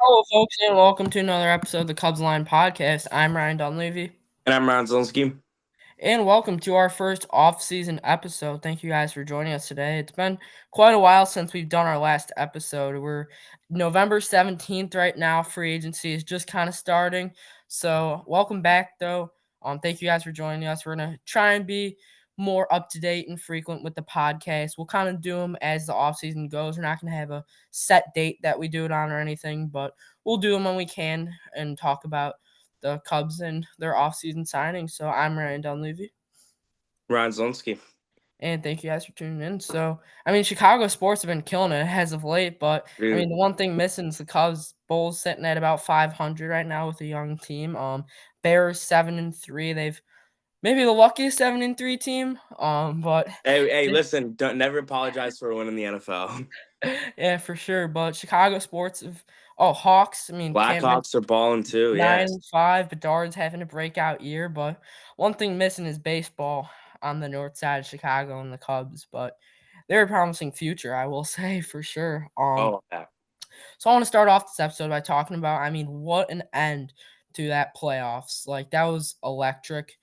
Hello, folks, and welcome to another episode of the Cubs Line Podcast. I'm Ryan Dunleavy, And I'm Ron Zelensky. and welcome to our first off-season episode. Thank you guys for joining us today. It's been quite a while since we've done our last episode. We're November 17th right now. Free agency is just kind of starting. So, welcome back, though. Thank you guys for joining us. We're going to try and be more up to date and frequent with the podcast. We'll kind of do them as the off season goes. We're not going to have a set date that we do it on or anything, but we'll do them when we can and talk about the Cubs and their offseason signings. So I'm Ryan Dunleavy, Ron Zelensky. and thank you guys for tuning in. So, I mean, Chicago sports have been killing it as of late, but I mean, Dude, the one thing missing is the Cubs. Bulls sitting at about 500 right now with a young team. Bears 7-3. They've maybe the luckiest 7-3 team. But hey, listen, don't never apologize for winning the NFL. yeah, for sure. But Chicago sports have Hawks. I mean, can't mention Blackhawks are balling too, nine yes. and five. Bedard's having a breakout year, but one thing missing is baseball on the north side of Chicago and the Cubs. But they're a promising future, I will say for sure. Oh, yeah. So I want to start off this episode by talking about, I mean, what an end to that playoffs. Like that was electric.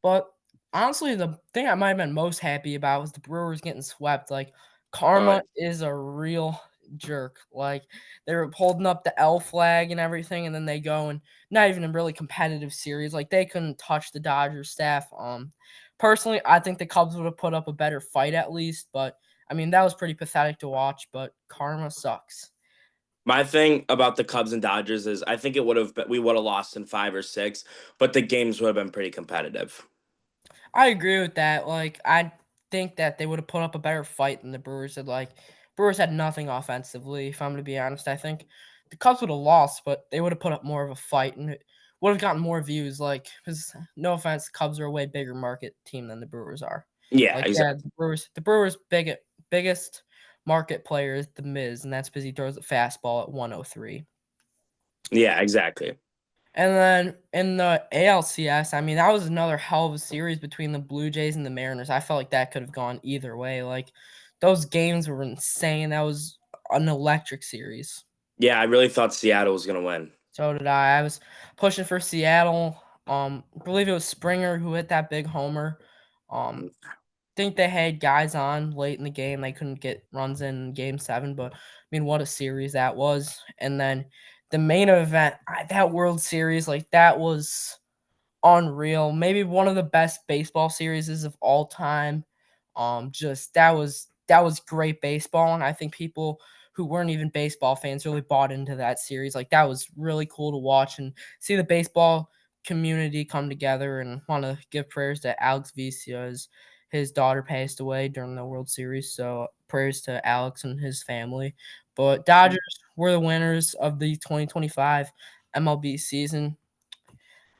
But honestly, the thing I might have been most happy about was the Brewers getting swept. Like Oh, karma is a real jerk. Like they were holding up the L flag and everything, and then they go and not even a really competitive series. Like they couldn't touch the Dodgers staff. Personally, I think the Cubs would have put up a better fight at least, but I mean that was pretty pathetic to watch. But karma sucks. my thing about the Cubs and Dodgers is I think we would have lost in 5 or 6, but the games would have been pretty competitive. I agree with that. Like, I think that they would have put up a better fight than the Brewers did. Like, Brewers had nothing offensively, if I'm going to be honest. I think the Cubs would have lost, but they would have put up more of a fight and it would have gotten more views. Like, because no offense, the Cubs are a way bigger market team than the Brewers are. Yeah, Like, yeah, exactly. the Brewers' biggest market player is the Miz, and that's because he throws a fastball at 103. Yeah, exactly. And then in the ALCS, I mean, that was another hell of a series between the Blue Jays and the Mariners. I felt like that could have gone either way. Like those games were insane. That was an electric series. Yeah, I really thought Seattle was gonna win. So did I. I was pushing for Seattle. I believe it was Springer who hit that big homer. Think they had guys on late in the game. They couldn't get runs in game 7, but I mean, what a series that was. And then the main event, that World Series, like that was unreal. Maybe one of the best baseball series of all time. Just that was great baseball, and I think people who weren't even baseball fans really bought into that series. Like that was really cool to watch and see the baseball community come together. And want to give prayers to Alex Vicia as his daughter passed away during the World Series. So prayers to Alex and his family. But Dodgers were the winners of the 2025 MLB season.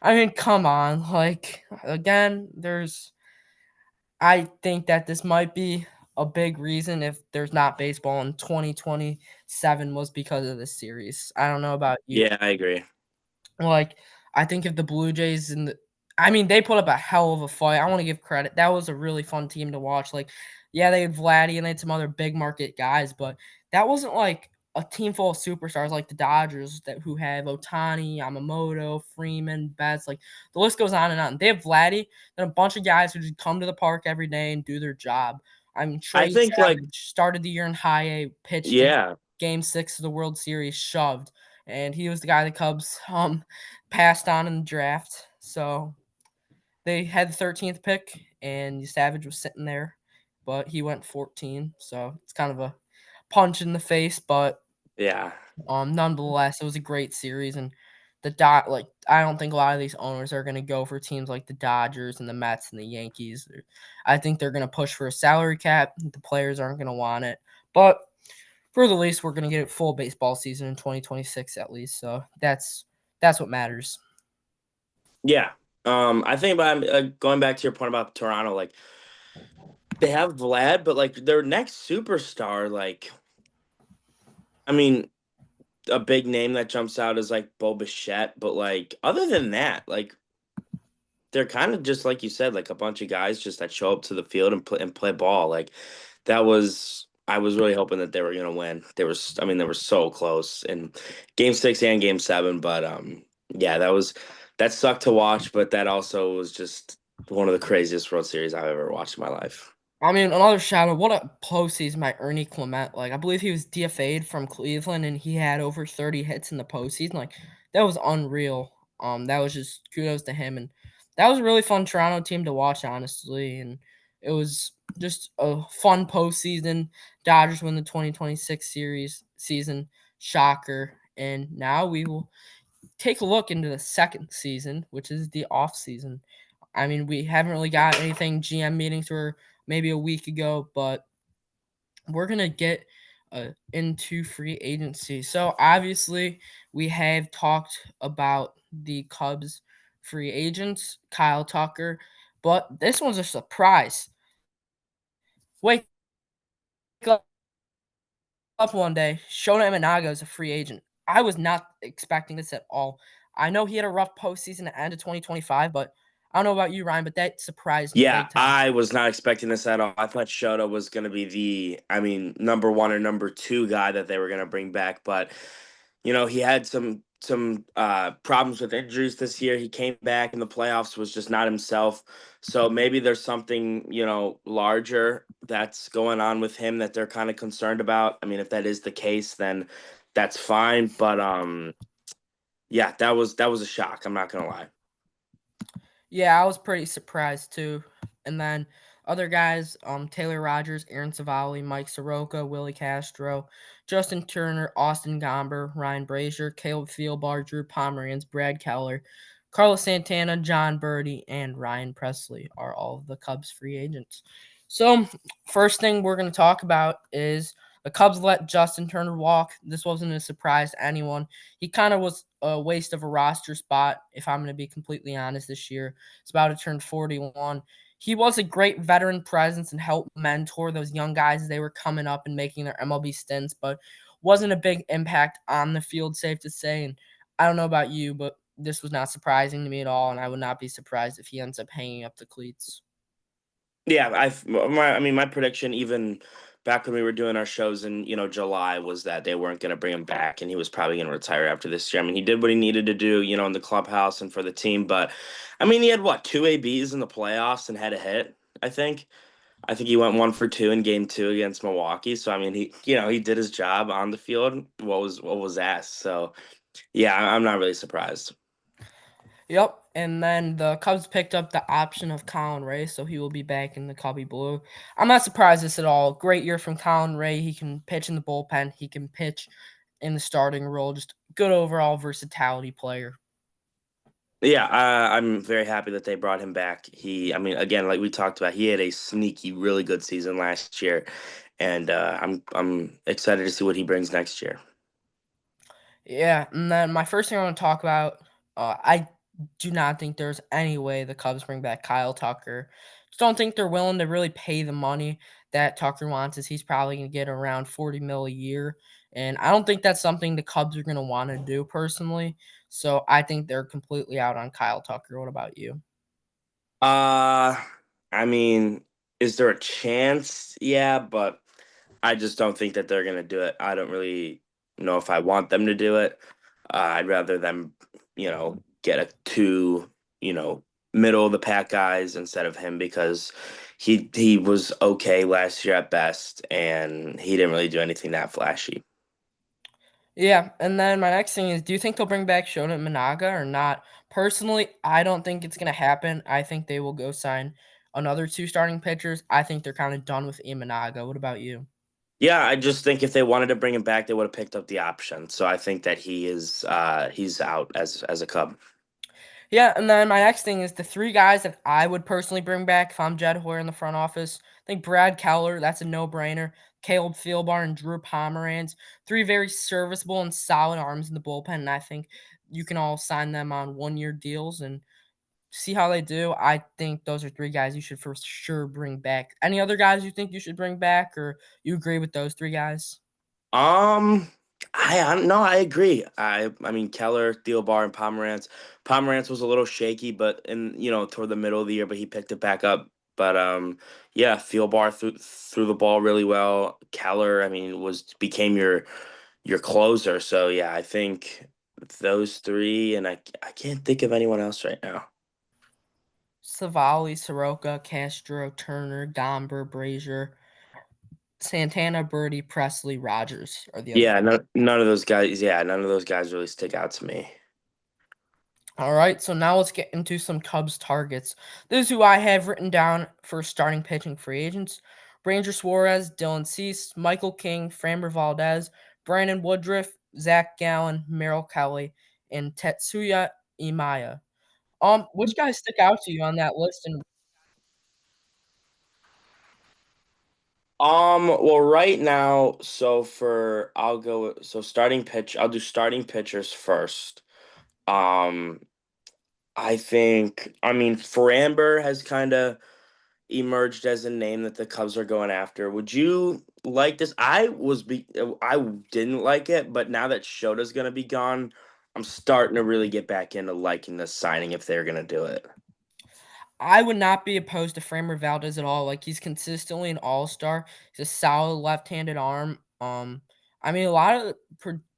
I mean, come on. Like, again, I think that this might be a big reason if there's not baseball in 2027 was because of this series. I don't know about you. Yeah, I agree. Like, I think if the Blue Jays and I mean, they put up a hell of a fight. I want to give credit. That was a really fun team to watch. Like, yeah, they had Vladdy and they had some other big market guys, but that wasn't like a team full of superstars like the Dodgers that who have Otani, Yamamoto, Freeman, Betts. Like the list goes on and on. They have Vladdy and a bunch of guys who just come to the park every day and do their job. I mean, I Trey think like Savage started the year in high A, pitched in yeah, Game 6 of the World Series, shoved, and he was the guy the Cubs passed on in the draft. So they had the 13th pick, and Savage was sitting there, but he went 14. So it's kind of a punch in the face, but yeah. nonetheless, it was a great series. And the dot like I don't think a lot of these owners are going to go for teams like the Dodgers and the Mets and the Yankees. I think they're going to push for a salary cap. The players aren't going to want it, but for the least, we're going to get a full baseball season in 2026 at least. So that's what matters. Yeah. I think about going back to your point about Toronto, like they have Vlad, but like their next superstar, like I mean, a big name that jumps out is like Bo Bichette, but like other than that, like they're kind of just like you said, like a bunch of guys just that show up to the field and play ball. Like that was. I was really hoping that they were gonna win. I mean, they were so close in Game 6 and Game 7, but yeah, that sucked to watch, but that also was just one of the craziest World Series I've ever watched in my life. I mean, another shout out. What a postseason by Ernie Clement. Like, I believe he was DFA'd from Cleveland, and he had over 30 hits in the postseason. Like, that was unreal. That was just kudos to him, and that was a really fun Toronto team to watch, honestly. And it was just a fun postseason. Dodgers win the 2026 season, shocker. And now we will take a look into the second season, which is the off season. I mean, we haven't really got anything. GM meetings were maybe a week ago, but we're gonna get into free agency. So obviously, we have talked about the Cubs free agents, Kyle Tucker, but this one's a surprise. Wake up one day, Shona Imanaga is a free agent. I was not expecting this at all. I know he had a rough postseason at the end of 2025, but I don't know about you, Ryan, but that surprised me Yeah, big time. I was not expecting this at all. I thought Shota was going to be I mean, number one or number two guy that they were going to bring back, but he had some problems with injuries this year. He came back in the playoffs, was just not himself. So maybe there's something larger that's going on with him that they're kind of concerned about. I mean, if that is the case, then that's fine. But yeah, that was a shock. I'm not gonna lie. Yeah, I was pretty surprised too. And then other guys, Taylor Rogers, Aaron Savali, Mike Soroka, Willie Castro, Justin Turner, Austin Gomber, Ryan Brazier, Caleb Thielbar, Drew Pomeranz, Brad Keller, Carlos Santana, John Birdie, and Ryan Presley are all of the Cubs free agents. So, first thing we're going to talk about is the Cubs let Justin Turner walk. This wasn't a surprise to anyone. He kind of was a waste of a roster spot, if I'm going to be completely honest, this year. He's about to turn 41. He was a great veteran presence and helped mentor those young guys as they were coming up and making their MLB stints, but wasn't a big impact on the field, safe to say. And I don't know about you, but this was not surprising to me at all, and I would not be surprised if he ends up hanging up the cleats. Yeah, I mean, my prediction even back when we were doing our shows in July was that they weren't going to bring him back, and he was probably going to retire after this year. I mean, he did what he needed to do, in the clubhouse and for the team. But I mean, he had what, two ABs in the playoffs and had a hit. I think. I think he went 1 for 2 in Game 2 against Milwaukee. So I mean, he did his job on the field. What was asked. So yeah, I'm not really surprised. Yep. And then the Cubs picked up the option of Colin Ray, so he will be back in the Cubby Blue. I'm not surprised this at all. Great year from Colin Ray. He can pitch in the bullpen. He can pitch in the starting role. Just good overall versatility player. Yeah, I'm very happy that they brought him back. I mean, again, like we talked about, he had a sneaky, really good season last year, and I'm excited to see what he brings next year. Yeah, and then my first thing I want to talk about, I do not think there's any way the Cubs bring back Kyle Tucker. Just don't think they're willing to really pay the money that Tucker wants, as he's probably going to get around 40 mil a year, and I don't think that's something the Cubs are going to want to do personally. So I think they're completely out on Kyle Tucker. What about you? Uh, I mean, is there a chance? Yeah, but I just don't think that they're gonna do it. I don't really know if I want them to do it. I'd rather them, get a two, you know, middle of the pack guys instead of him because he was okay last year at best, and he didn't really do anything that flashy. Yeah, and then my next thing is, do you think they'll bring back Shona Managa or not? Personally, I don't think it's gonna happen. I think they will go sign another two starting pitchers. I think they're kind of done with Imanaga. What about you? Yeah, I just think if they wanted to bring him back, they would have picked up the option. So I think that he's out as a Cub. Yeah, and then my next thing is the three guys that I would personally bring back if I'm Jed Hoyer in the front office. I think Brad Keller, that's a no-brainer. Caleb Thielbar and Drew Pomeranz, three very serviceable and solid arms in the bullpen, and I think you can all sign them on one-year deals and see how they do. I think those are three guys you should for sure bring back. Any other guys you think you should bring back, or you agree with those three guys? Um, I don't know. I agree. I mean Keller, Thielbar, and Pomerantz. Pomerantz was a little shaky, but toward the middle of the year, but he picked it back up But yeah, Thielbar threw the ball really well. Keller, I mean, was became your closer. So yeah, I think those three, and I can't think of anyone else right now. Savali, Soroka, Castro, Turner, Gomber, Brazier, Santana, Birdie, Presley, Rogers are the other Yeah, four. none of those guys. Yeah, none of those guys really stick out to me. All right, so now let's get into some Cubs targets. This is who I have written down for starting pitching free agents: Ranger Suarez, Dylan Cease, Michael King, Framber Valdez, Brandon Woodruff, Zach Gallen, Merrill Kelly, and Tetsuya Imaya. Which guys stick out to you on that list? And Well, right now, I'll do starting pitchers first. Um, I mean, Framber has kind of emerged as a name that the Cubs are going after. Would you like this? I didn't like it, but now that Shota's gonna be gone, I'm starting to really get back into liking this signing if they're gonna do it. I would not be opposed to Framber Valdez at all. Like, he's consistently an all-star. He's a solid left-handed arm. I mean, a lot of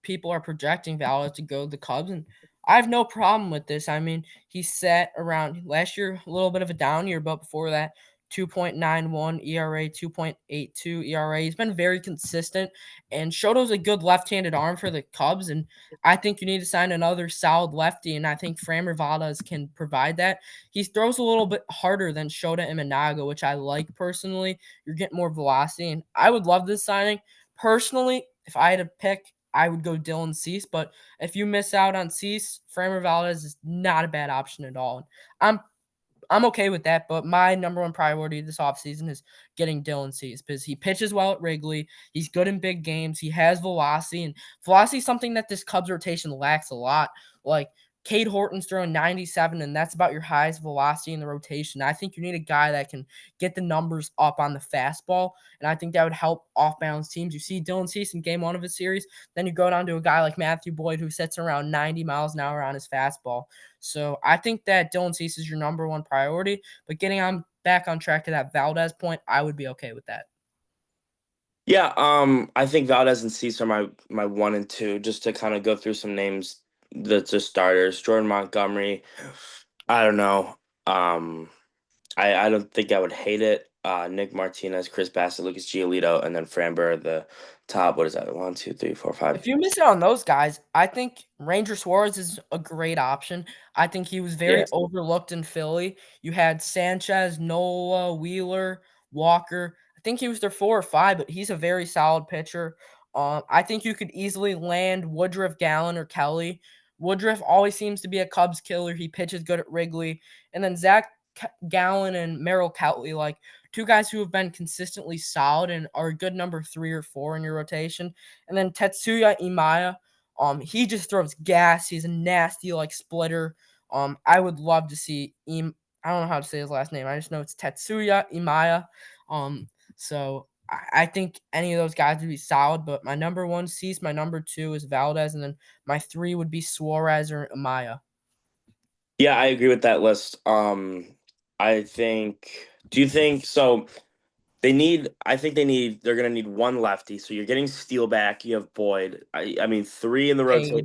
people are projecting Valdez to go to the Cubs, and I have no problem with this. I mean, he sat around last year, a little bit of a down year, but before that, 2.91 ERA, 2.82 ERA. He's been very consistent, and Shoto's a good left-handed arm for the Cubs, and I think you need to sign another solid lefty, and I think Framber Valdez can provide that. He throws a little bit harder than Shota Imanaga, which I like personally. You're getting more velocity, and I would love this signing. Personally, if I had to pick, I would go Dylan Cease, but if you miss out on Cease, Framber Valdez is not a bad option at all. I'm I'm okay with that, but my number one priority this offseason is getting Dylan Cease because he pitches well at Wrigley. He's good in big games. He has velocity, and velocity is something that this Cubs rotation lacks a lot. Like, Cade Horton's throwing 97, and that's about your highest velocity in the rotation. I think you need a guy that can get the numbers up on the fastball, and I think that would help off-balance teams. You see Dylan Cease in game one of his series, then you go down to a guy like Matthew Boyd who sits around 90 miles an hour on his fastball. So I think that Dylan Cease is your number one priority, but getting on back on track to that Valdez point, I would be okay with that. Yeah, I think Valdez and Cease are my one and two. Just to kind of go through some names, the starters. Jordan Montgomery. I don't know. Um, I don't think I would hate it. Nick Martinez, Chris Bassett, Lucas Giolito, and then Framber the top. What is that? One, two, three, four, five. If you miss out on those guys, I think Ranger Suarez is a great option. I think he was very Yes. overlooked in Philly. You had Sanchez, Nola, Wheeler, Walker. I think he was their 4 or 5, but he's a very solid pitcher. I think you could easily land Woodruff, Gallen, or Kelly. Woodruff always seems to be a Cubs killer. He pitches good at Wrigley. And then Gallen and Merrill Kelly, like two guys who have been consistently solid and are a good number 3 or 4 in your rotation. And then Tetsuya Imaya, he just throws gas. He's a nasty like splitter. I would love to see I don't know how to say his last name. I just know it's Tetsuya Imaya. So I think any of those guys would be solid. But my number one Cease, my number two is Valdez, and then my three would be Suarez or Imaya. Yeah, I agree with that list. I think. Do you think so? I think they're gonna need one lefty. So you're getting Steele back. You have Boyd. I mean, three in the rotation.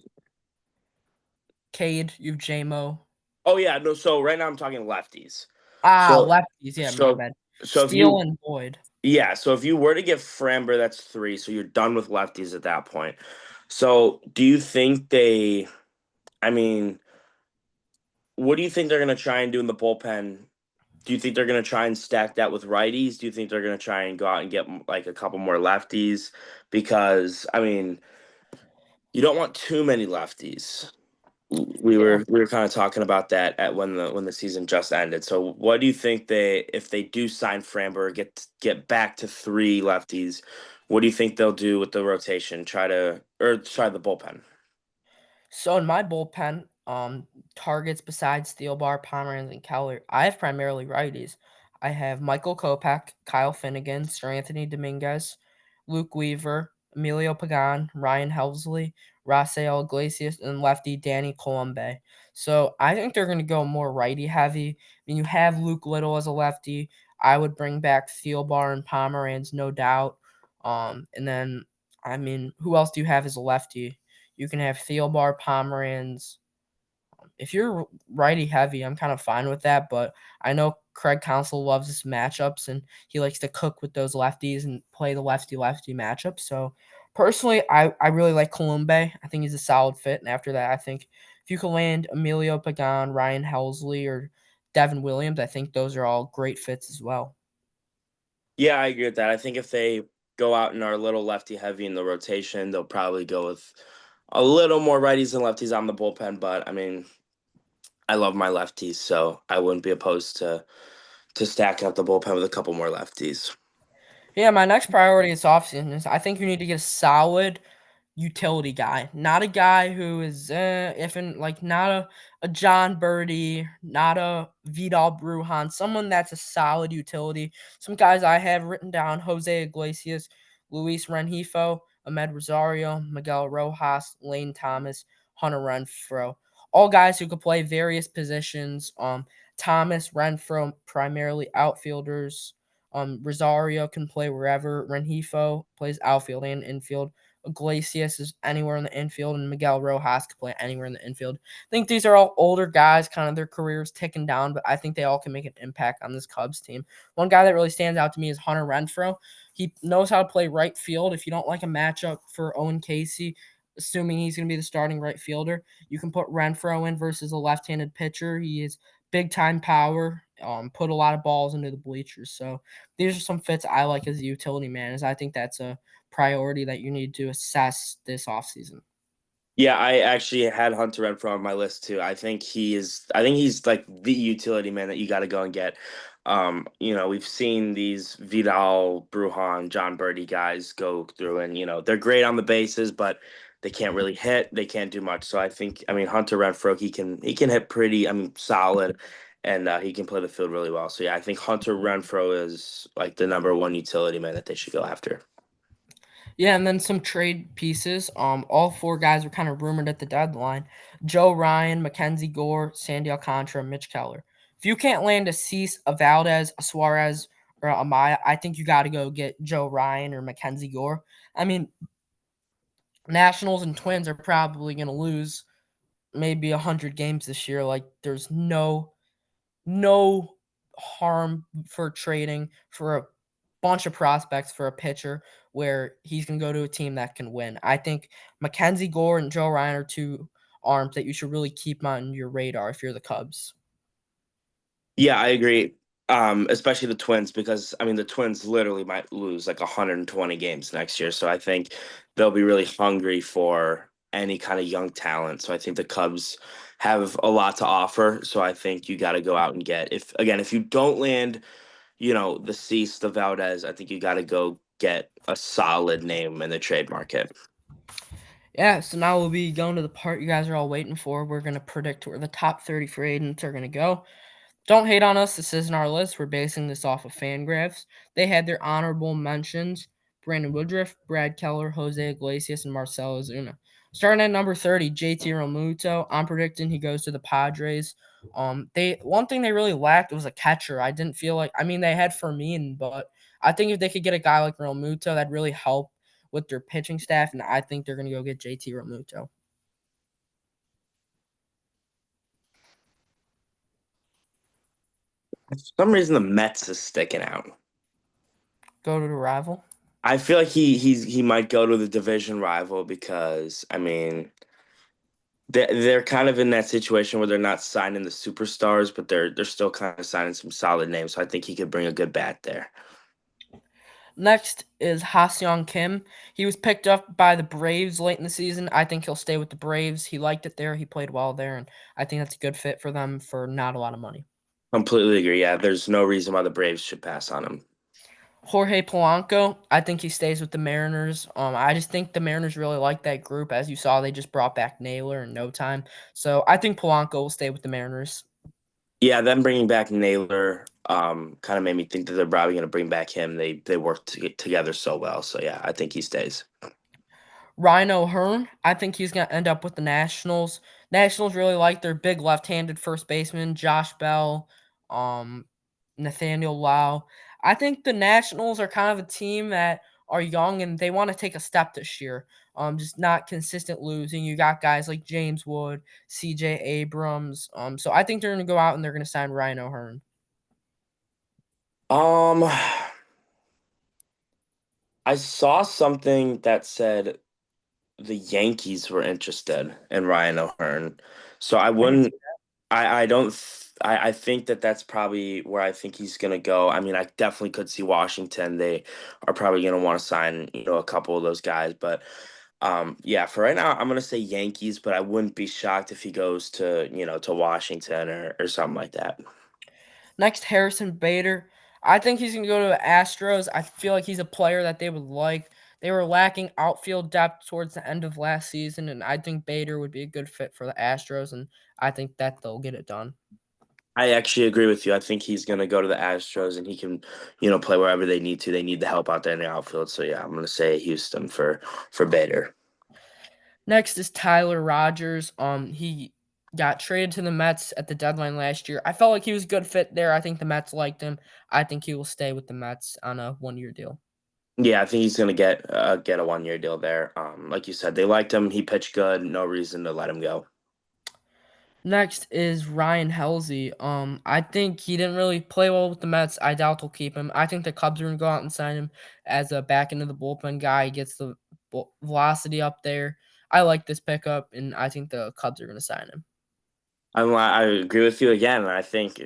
Cade, Cade, you've JMO. Oh yeah, no. So right now I'm talking lefties. Ah, So lefties. Yeah, my so bad. so if Steele you and Boyd. yeah, so if you were to get Framber, that's three. So you're done with lefties at that point. So do you think they? I mean, what do you think they're gonna try and do in the bullpen? Do you think they're gonna try and stack that with righties? Do you think they're gonna try and go out and get like a couple more lefties? Because I mean, you don't want too many lefties. Yeah. We were kind of talking about that at when the season just ended. So what do you think they if they do sign Framber, get back to three lefties, what do you think they'll do with the rotation? Try the bullpen. So in my bullpen, targets besides Steelbar, Pomeranz, and Keller, I have primarily righties. I have Michael Kopech, Kyle Finnegan, Sir Anthony Dominguez, Luke Weaver, Emilio Pagan, Ryan Helsley, Rafael Iglesias, and lefty Danny Colombe. So I think they're going to go more righty heavy. I mean, you have Luke Little as a lefty. I would bring back Thielbar and Pomeranz, no doubt. And then, I mean, who else do you have as a lefty? You can have Thielbar, Pomeranz. If you're righty heavy, I'm kind of fine with that, but I know Craig Counsell loves his matchups and he likes to cook with those lefties and play the lefty-lefty matchup. So personally, I really like Columbe. I think he's a solid fit. And after that, I think if you can land Emilio Pagan, Ryan Helsley, or Devin Williams, I think those are all great fits as well. Yeah, I agree with that. I think if they go out and are a little lefty heavy in the rotation, they'll probably go with a little more righties and lefties on the bullpen. But I mean, I love my lefties, so I wouldn't be opposed to stacking up the bullpen with a couple more lefties. Yeah, my next priority is offseason is I think you need to get a solid utility guy, not a guy who is if in like not a John Birdie, not a Vidal Brujan, someone that's a solid utility. Some guys I have written down: Jose Iglesias, Luis Rengifo, Ahmed Rosario, Miguel Rojas, Lane Thomas, Hunter Renfro. All guys who could play various positions. Thomas, Renfro, primarily outfielders. Rosario can play wherever. Rengifo plays outfield and infield. Iglesias is anywhere in the infield, and Miguel Rojas can play anywhere in the infield. I think these are all older guys, kind of their careers ticking down, but I think they all can make an impact on this Cubs team. One guy that really stands out to me is Hunter Renfro. He knows how to play right field. If you don't like a matchup for Owen Casey, assuming he's going to be the starting right fielder, you can put Renfro in versus a left-handed pitcher. He is big time power. Put a lot of balls into the bleachers. So these are some fits I like as a utility man. As I think that's a priority that you need to assess this offseason. Yeah, I actually had Hunter Renfroe on my list too. I think he's like the utility man that you got to go and get. We've seen these Vidal, Brujan, John Birdie guys go through and they're great on the bases, but they can't really hit. They can't do much. So I mean Hunter Renfroe, he can hit pretty, I mean solid, and he can play the field really well. So yeah, I think Hunter Renfroe is like the number one utility man that they should go after. Yeah, and then some trade pieces. All four guys were kind of rumored at the deadline: Joe Ryan, Mackenzie Gore, Sandy Alcantara, Mitch Keller. If you can't land a Cease, a Valdez, a Suarez, or a Amaya, I think you got to go get Joe Ryan or Mackenzie Gore. I mean, Nationals and Twins are probably going to lose maybe 100 games this year. Like, there's no harm for trading for a bunch of prospects for a pitcher where he's going to go to a team that can win. I think Mackenzie Gore and Joe Ryan are two arms that you should really keep on your radar if you're the Cubs. Yeah, I agree. Especially the Twins, because I mean the Twins literally might lose like 120 games next year. So I think they'll be really hungry for any kind of young talent. So I think the Cubs have a lot to offer. So I think you got to go out and get, if you don't land, the Cease, the Valdez, I think you got to go get a solid name in the trade market. Yeah, so now we'll be going to the part you guys are all waiting for. We're going to predict where the top 30 free agents are going to go. Don't hate on us. This isn't our list. We're basing this off of Fangraphs. They had their honorable mentions: Brandon Woodruff, Brad Keller, Jose Iglesias, and Marcelo Ozuna. Starting at number 30, JT Realmuto. I'm predicting he goes to the Padres. They one thing they really lacked was a catcher. I didn't feel like, I mean, they had Fermin, but I think if they could get a guy like Realmuto, that'd really help with their pitching staff, and I think they're gonna go get JT Realmuto. For some reason, the Mets is sticking out. Go to the rival. I feel like he might go to the division rival because I mean they're kind of in that situation where they're not signing the superstars, but they're still kind of signing some solid names. So I think he could bring a good bat there. Next is Ha-Seong Kim. He was picked up by the Braves late in the season. I think he'll stay with the Braves. He liked it there. He played well there, and I think that's a good fit for them for not a lot of money. Completely agree. Yeah, there's no reason why the Braves should pass on him. Jorge Polanco, I think he stays with the Mariners. I just think the Mariners really like that group. As you saw, they just brought back Naylor in no time. So I think Polanco will stay with the Mariners. Yeah, them bringing back Naylor kind of made me think that they're probably going to bring back him. They worked together so well. So yeah, I think he stays. Ryan O'Hearn, I think he's going to end up with the Nationals. Nationals really like their big left-handed first baseman, Josh Bell. Um, Nathaniel Lau. I think the Nationals are kind of a team that are young and they want to take a step this year. Just not consistent losing. You got guys like James Wood, C.J. Abrams. So I think they're going to go out and they're going to sign Ryan O'Hearn. Um, I saw something that said the Yankees were interested in Ryan O'Hearn, so I I can see wouldn't. I don't. I think that that's probably where I think he's gonna go. I mean, I definitely could see Washington. They are probably gonna want to sign, a couple of those guys. But yeah, for right now, I'm gonna say Yankees. But I wouldn't be shocked if he goes to, to Washington or something like that. Next, Harrison Bader. I think he's going to go to the Astros. I feel like he's a player that they would like. They were lacking outfield depth towards the end of last season, and I think Bader would be a good fit for the Astros, and I think that they'll get it done. I actually agree with you. I think he's gonna go to the Astros and he can, play wherever they need to. They need the help out there in the outfield. So yeah, I'm gonna say Houston for Bader. Next is Tyler Rogers. He got traded to the Mets at the deadline last year. I felt like he was a good fit there. I think the Mets liked him. I think he will stay with the Mets on a 1 year deal. Yeah, I think he's gonna get a 1 year deal there. Like you said, they liked him. He pitched good. No reason to let him go. Next is Ryan Helsley. I think he didn't really play well with the Mets. I doubt they'll keep him. I think the Cubs are gonna go out and sign him as a back into the bullpen guy. He gets the velocity up there. I like this pickup, and I think the Cubs are gonna sign him. I agree with you again. I think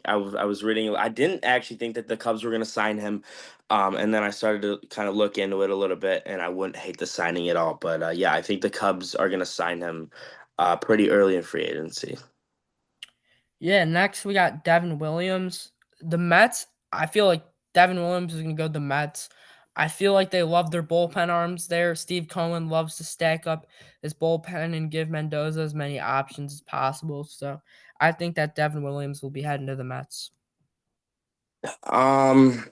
I was reading. I didn't actually think that the Cubs were gonna sign him, and then I started to kind of look into it a little bit, and I wouldn't hate the signing at all. But yeah, I think the Cubs are gonna sign him pretty early in free agency. Yeah, next we got Devin Williams. The Mets, I feel like Devin Williams is going to go to the Mets. I feel like they love their bullpen arms there. Steve Cohen loves to stack up his bullpen and give Mendoza as many options as possible. So I think that Devin Williams will be heading to the Mets. Um,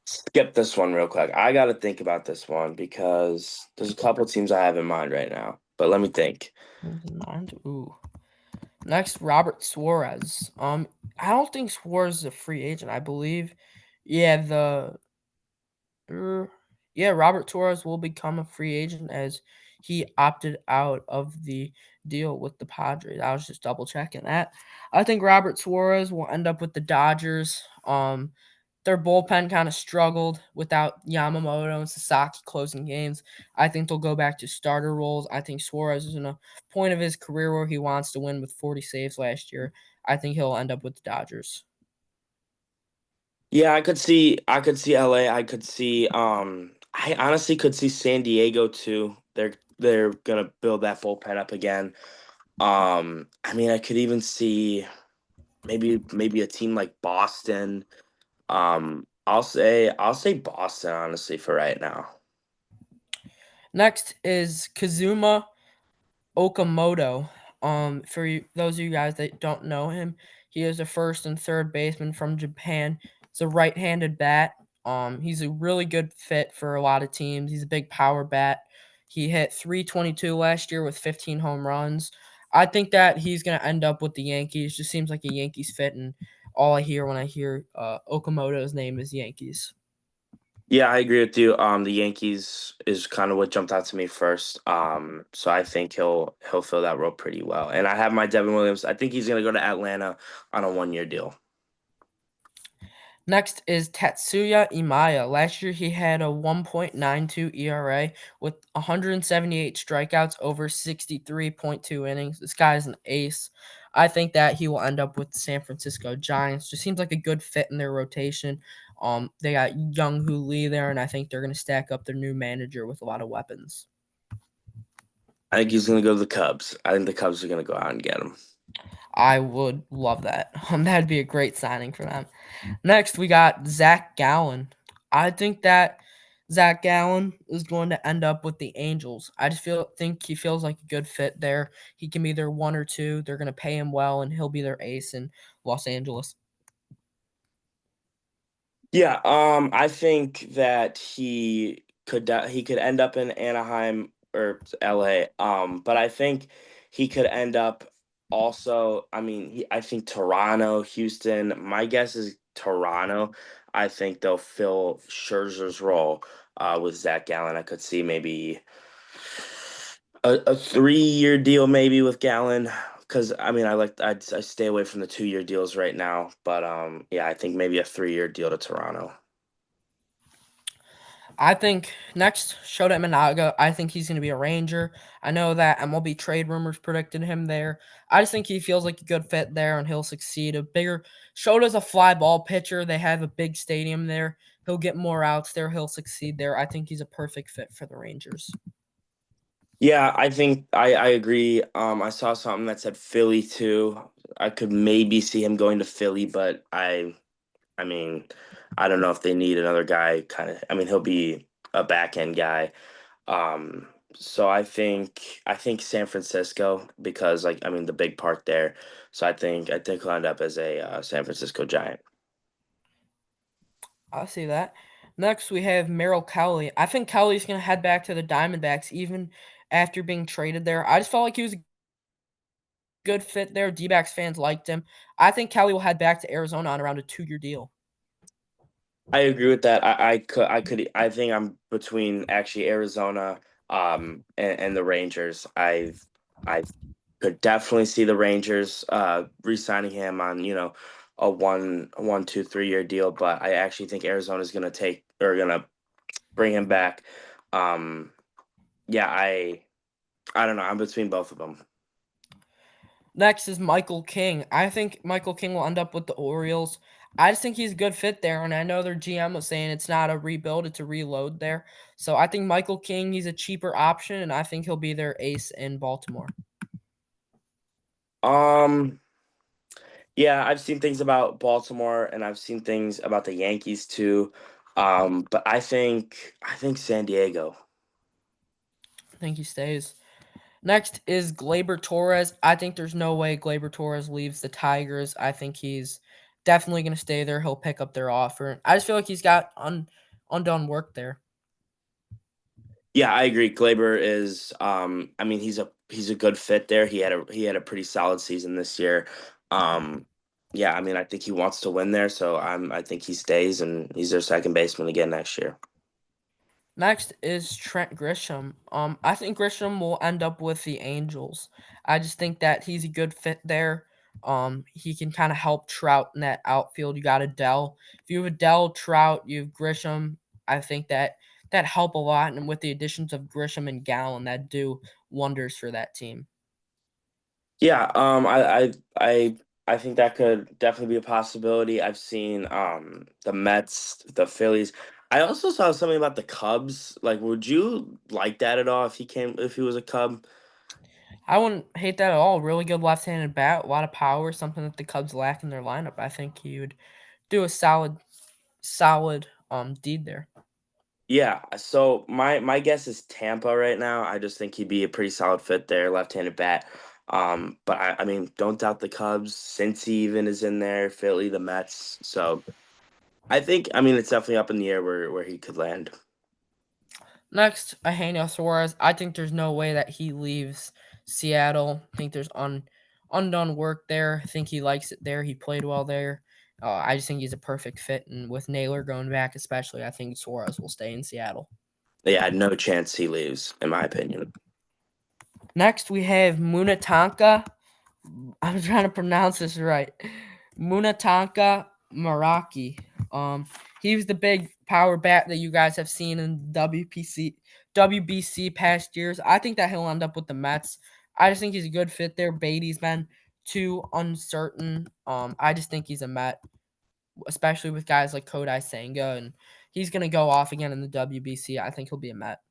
Skip this one real quick. I got to think about this one because there's a couple teams I have in mind right now. But let me think. Mind? Ooh. Next, Robert Suarez. I don't think Suarez is a free agent. I believe, yeah, Er, yeah, Robert Torres will become a free agent as he opted out of the deal with the Padres. I was just double checking that. I think Robert Suarez will end up with the Dodgers. Their bullpen kind of struggled without Yamamoto and Sasaki closing games. I think they'll go back to starter roles. I think Suarez is in a point of his career where he wants to win with 40 saves last year. I think he'll end up with the Dodgers. Yeah, I could see LA. I could see I honestly could see San Diego too. They're gonna build that bullpen up again. I mean, I could even see maybe a team like Boston. I'll say Boston honestly for right now. Next is Kazuma Okamoto. For those of you guys that don't know him, he is a first and third baseman from Japan. He's a right-handed bat. He's a really good fit for a lot of teams. He's a big power bat. He hit 322 last year with 15 home runs. I think that he's gonna end up with the Yankees. Just seems like a Yankees fit, and all I hear when I hear Okamoto's name is Yankees. Yeah, I agree with you. The Yankees is kind of what jumped out to me first. So I think he'll fill that role pretty well. And I have my Devin Williams. I think he's gonna go to Atlanta on a 1 year deal. Next is Tatsuya Imaya. Last year, he had a 1.92 ERA with 178 strikeouts over 63.2 innings. This guy is an ace. I think that he will end up with the San Francisco Giants. Just seems like a good fit in their rotation. They got Young Hoo Lee there, and I think they're going to stack up their new manager with a lot of weapons. I think he's gonna go to the Cubs. I think the Cubs are gonna go out and get him. I would love that. That'd be a great signing for them. Next, we got Zach Gallen. I think that Zach Gallen is going to end up with the Angels. I just think he feels like a good fit there. He can be their one or two. They're going to pay him well, and he'll be their ace in Los Angeles. Yeah, I think that he could end up in Anaheim or LA. But I think he could end up also. I mean, I think Toronto, Houston. My guess is Toronto. I think they'll fill Scherzer's role with Zach Gallen. I could see maybe a 3-year deal maybe with Gallen. Because I mean, I stay away from the 2-year deals right now, but yeah, I think maybe a 3-year deal to Toronto. I think next, Shota Imanaga, I think he's going to be a Ranger. I know that MLB trade rumors predicted him there. I just think he feels like a good fit there and he'll succeed. Shota's a fly ball pitcher. They have a big stadium there. He'll get more outs there. He'll succeed there. I think he's a perfect fit for the Rangers. Yeah, I think I agree. I saw something that said Philly too. I could maybe see him going to Philly, but I mean, I don't know if they need another guy kind of. I mean, he'll be a back end guy. So I think San Francisco because like I mean the big park there. So I think he'll end up as a San Francisco Giant. I see that. Next, we have Merrill Kelly. I think Kelly's going to head back to the Diamondbacks even after being traded there. I just felt like he was a good fit there. D-backs fans liked him. I think Kelly will head back to Arizona on around a 2-year deal. I agree with that. I think I'm between actually Arizona and the Rangers. I could definitely see the Rangers re-signing him on, a 1, 1, 2, 3 year deal, but I actually think Arizona's gonna bring him back. Um yeah, I don't know. I'm between both of them. Next is Michael King. I think Michael King will end up with the Orioles. I just think he's a good fit there, and I know their GM was saying it's not a rebuild, it's a reload there. So I think Michael King, he's a cheaper option, and I think he'll be their ace in Baltimore. Um yeah, I've seen things about Baltimore and I've seen things about the Yankees too. But I think San Diego. I think he stays. Next is Glaber Torres. I think there's no way Glaber Torres leaves the Tigers. I think he's definitely going to stay there. He'll pick up their offer. I just feel like he's got undone work there. Yeah, I agree. Glaber is I mean he's a good fit there. He had a pretty solid season this year. Um yeah, I mean I think he wants to win there, so I think he stays and he's their second baseman again next year. Next is Trent Grisham. I think Grisham will end up with the Angels. I just think that he's a good fit there. He can kind of help Trout in that outfield. You got Adele. If you have Adele, Trout, you have Grisham. I think that help a lot, and with the additions of Grisham and Gallen, that do wonders for that team. Yeah, I think that could definitely be a possibility. I've seen the Mets, the Phillies. I also saw something about the Cubs. Like, would you like that at all if he was a Cub? I wouldn't hate that at all. Really good left-handed bat, a lot of power, something that the Cubs lack in their lineup. I think he would do a solid deed there. Yeah, so my guess is Tampa right now. I just think he'd be a pretty solid fit there, left-handed bat. But I mean, don't doubt the Cubs. Cincy even is in there, Philly, the Mets. So I mean, it's definitely up in the air where he could land. Next, Eugenio Suarez. I think there's no way that he leaves Seattle. I think there's undone work there. I think he likes it there. He played well there. I just think he's a perfect fit, and with Naylor going back, especially, I think Suarez will stay in Seattle. Yeah, no chance he leaves, in my opinion. Next, we have Munatanka. I'm trying to pronounce this right. Munatanka Maraki. He was the big power bat that you guys have seen in WBC past years. I think that he'll end up with the Mets. I just think he's a good fit there. Beatty's been too uncertain. I just think he's a Met, especially with guys like Kodai Senga, and he's gonna go off again in the WBC. I think he'll be a Met.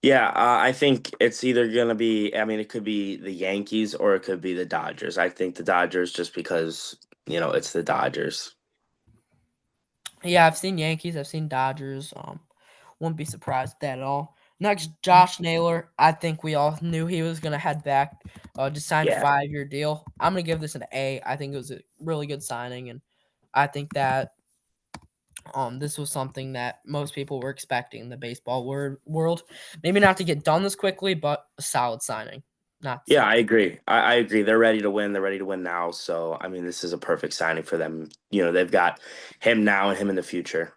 Yeah, I think it's either gonna be. I mean, it could be the Yankees or it could be the Dodgers. I think the Dodgers just because it's the Dodgers. Yeah, I've seen Yankees. I've seen Dodgers. Wouldn't be surprised at that at all. Next, Josh Naylor. I think we all knew he was gonna head back. Just signed a Yeah, 5-year deal. I'm gonna give this an A. I think it was a really good signing, and I think that This was something that most people were expecting in the baseball world. Maybe not to get done this quickly, but a solid signing. Not Yeah, I sleeper. agree. I agree. They're ready to win. They're ready to win now. So, I mean, this is a perfect signing for them. They've got him now and him in the future.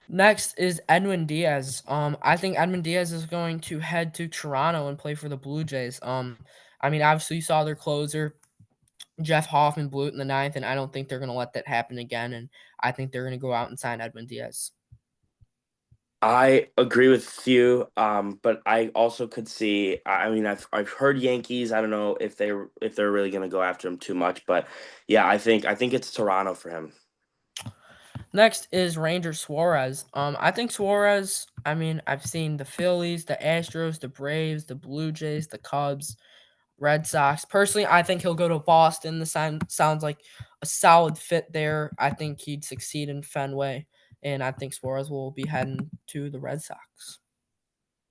Next is Edwin Diaz. I think Edwin Diaz is going to head to Toronto and play for the Blue Jays. I mean, obviously you saw their closer Jeff Hoffman blew it in the ninth, and I don't think they're going to let that happen again. And I think they're going to go out and sign Edwin Diaz. I agree with you, but I also could see. I mean, I've heard Yankees. I don't know if they're really going to go after him too much, but yeah, I think it's Toronto for him. Next is Ranger Suarez. I think Suarez. I mean, I've seen the Phillies, the Astros, the Braves, the Blue Jays, the Cubs, Red Sox. Personally, I think he'll go to Boston. The sounds like a solid fit there. I think he'd succeed in Fenway, and I think Suarez will be heading to the Red Sox.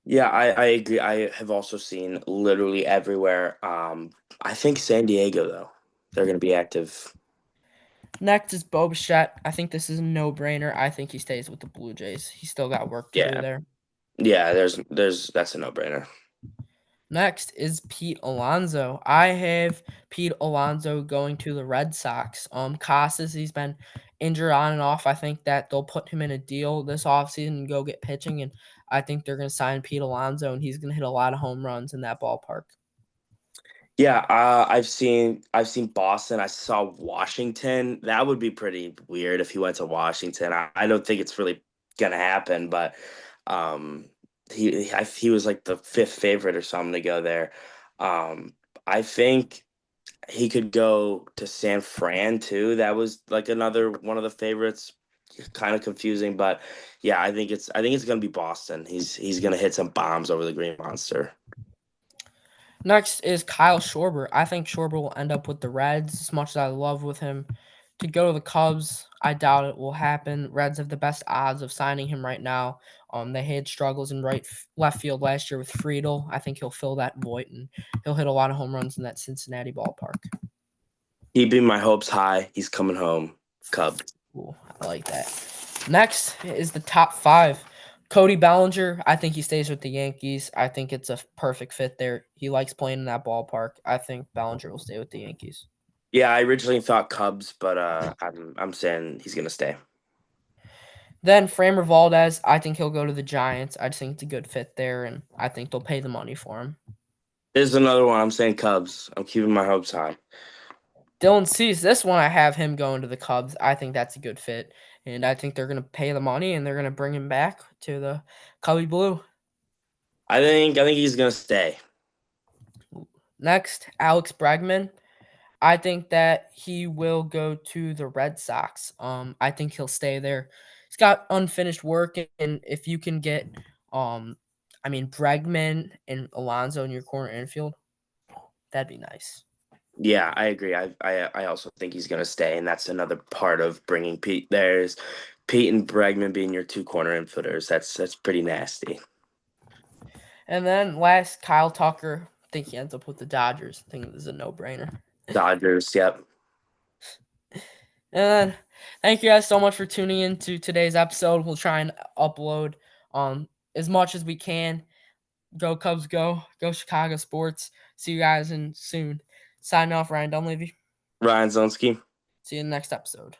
Yeah, I agree. I have also seen literally everywhere. I think San Diego though, they're going to be active. Next is Bo Bichette. I think this is a no-brainer. I think he stays with the Blue Jays. He's still got work to do Yeah, there. yeah. There's that's a no-brainer. Next is Pete Alonso. I have Pete Alonso going to the Red Sox. Casas, he's been injured on and off. I think that they'll put him in a deal this offseason and go get pitching, and I think they're going to sign Pete Alonso, and he's going to hit a lot of home runs in that ballpark. Yeah, I've seen Boston. I saw Washington. That would be pretty weird if he went to Washington. I don't think it's really gonna happen, but um, he was like the fifth favorite or something to go there. I think he could go to San Fran too. That was like another one of the favorites. Kind of confusing, but yeah, I think it's gonna be Boston. He's gonna hit some bombs over the Green Monster. Next is Kyle Schwarber. I think Schwarber will end up with the Reds as much as I love with him. To go to the Cubs, I doubt it will happen. Reds have the best odds of signing him right now. They had struggles in left field last year with Friedel. I think he'll fill that void and he'll hit a lot of home runs in that Cincinnati ballpark. Keeping my hopes high. He's coming home. Cubs. Ooh, I like that. Next is the top five. Cody Bellinger, I think he stays with the Yankees. I think it's a perfect fit there. He likes playing in that ballpark. I think Bellinger will stay with the Yankees. Yeah, I originally thought Cubs, but I'm saying he's gonna stay. Then Framer Valdez, I think he'll go to the Giants. I just think it's a good fit there, and I think they'll pay the money for him. There's another one. I'm saying Cubs. I'm keeping my hopes high. Dylan Cease, this one I have him going to the Cubs. I think that's a good fit, and I think they're going to pay the money and they're going to bring him back to the Cubby Blue. I think he's gonna stay. Next, Alex Bregman. I think that he will go to the Red Sox. I think he'll stay there. He's got unfinished work, and if you can get, Bregman and Alonso in your corner infield, that'd be nice. Yeah, I agree. I also think he's gonna stay, and that's another part of bringing Pete. There's Pete and Bregman being your two corner infielders. That's pretty nasty. And then last, Kyle Tucker. I think he ends up with the Dodgers. I think this is a no-brainer. Dodgers. Yep. And thank you guys so much for tuning in to today's episode. We'll try and upload as much as we can. Go Cubs, go! Go Chicago sports! See you guys in soon. Signing off, Ryan Dunleavy. Ryan Zonsky. See you in the next episode.